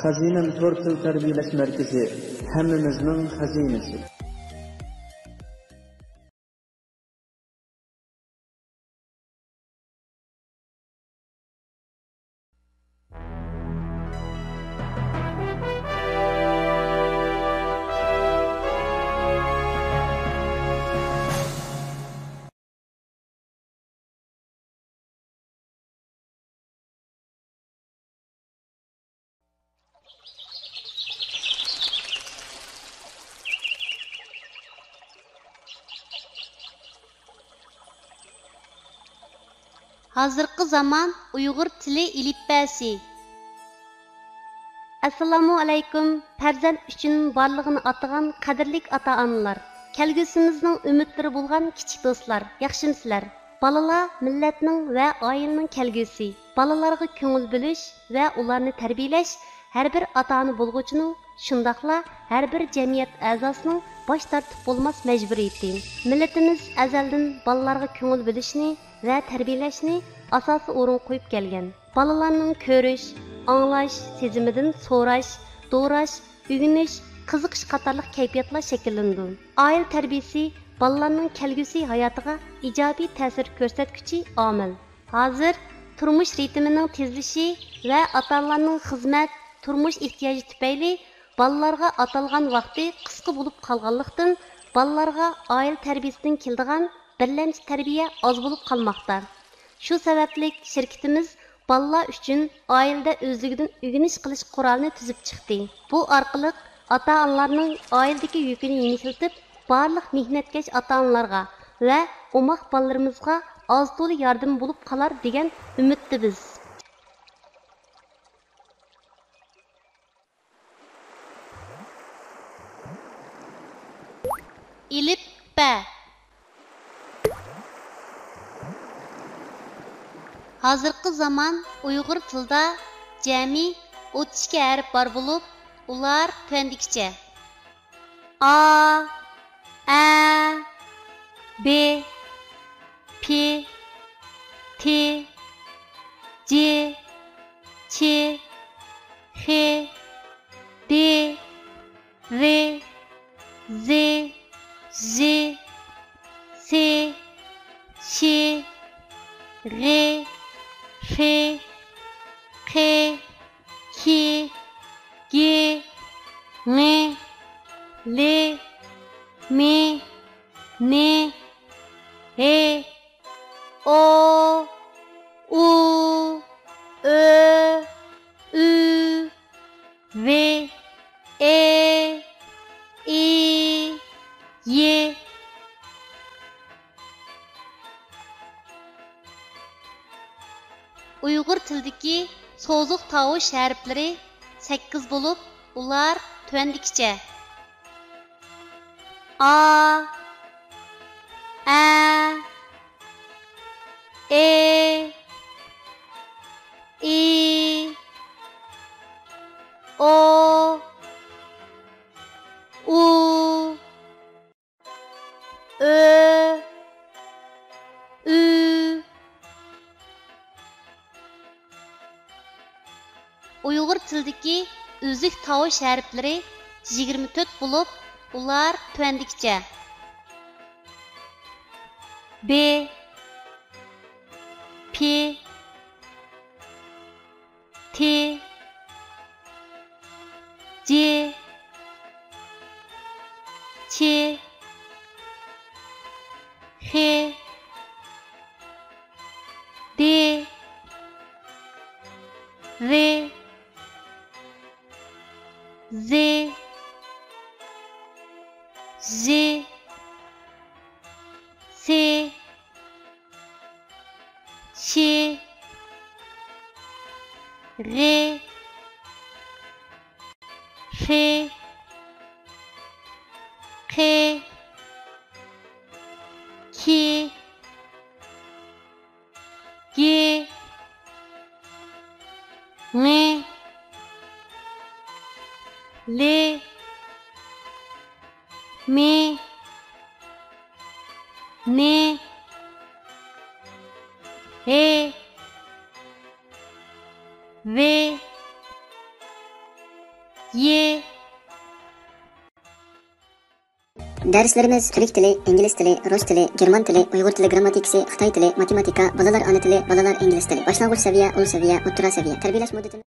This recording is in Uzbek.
Xazinam to'rt til tarbiyalash markazi, hammamizning xazinasi. Hazırkı zaman Uyghur tili ilipbesi. Assalamu alaykum. Farzand üçün barlığını atagan qadirlik ata-analar. Kelgüsümüzning ümitleri bulgan kichik dostlar, yaxshimsizlar? Balalar millatning va oilaning kelgusi. Balalarga ko'ngil bo'lish va ularni tarbiyalash har bir ata-ona bo'lg'uchining, shundaqla har bir jamiyat a'zosining bosh tortib bo'lmas majburiyati. Millatimiz azaldan balalarga ko'ngil bo'lishni va tarbiyalashni asosiy o'rin qo'yib kelgan. Balalarning ko'rish, anglash, sezimidan so'rash, do'rash, o'rganish, qiziqish qatorliq kayfiyatlar shakllandi. Oila tarbiyasi balalarning kelgusi hayotiga ijobiy ta'sir ko'rsatguchi omil. Hozir turmush ritmining tezlishi va ota-onalarning xizmat, turmush ehtiyoji tufayli balalarga atalgan vaqti qisqa bo'lib qolganlikdan balalarga oila tarbiyasidan keladigan birlamchi tarbiya oz bo'lib qolmoqda. Shu sababli shirkatimiz balalar uchun oilada o'zligidan o'rganish qilish qurolini tuzib chiqdi. Bu orqali ota-onalarning oiladagi yukini yengillatib, barliq mehnatkash ota-onalarga va umoq bolalarimizga oz to'la yordam bo'lib qolar degan umidda biz. İlipbe. Hazırkı zaman Uyghur tilda jami 32 harf bar bulup, ular tövendikçe. A, A, B, P, T, C, Ç, H, D, R, Z, Z, S, Ş, R, F, K, K, G, M, L, M, N, E, O, U, Ö, Ü, V, E, I, Y. Uyghur tildeki so'ziq tovush harflari 8 bo'lib, ular tövendikçe. A, A, E, I, O, U, Ö, Ü. Uyghur tildeki özlük tovush harflari 24 bo'lib, ular tövendikçe. B, P, T, C, Ç, H, D, R, Z, Z, S, Ş, R, F, K, K, G, M, L, M, N, E, V, Y. Derslerimiz Türk tili, İngiliz tili, Rus tili, German tili, Uyghur tili grammatikasi, Xitoy tili, matematika, balalar ana tili, balalar ingliz tili. Başlangıç seviye, ul seviye, o'rta seviye. Tarbiyalash muddati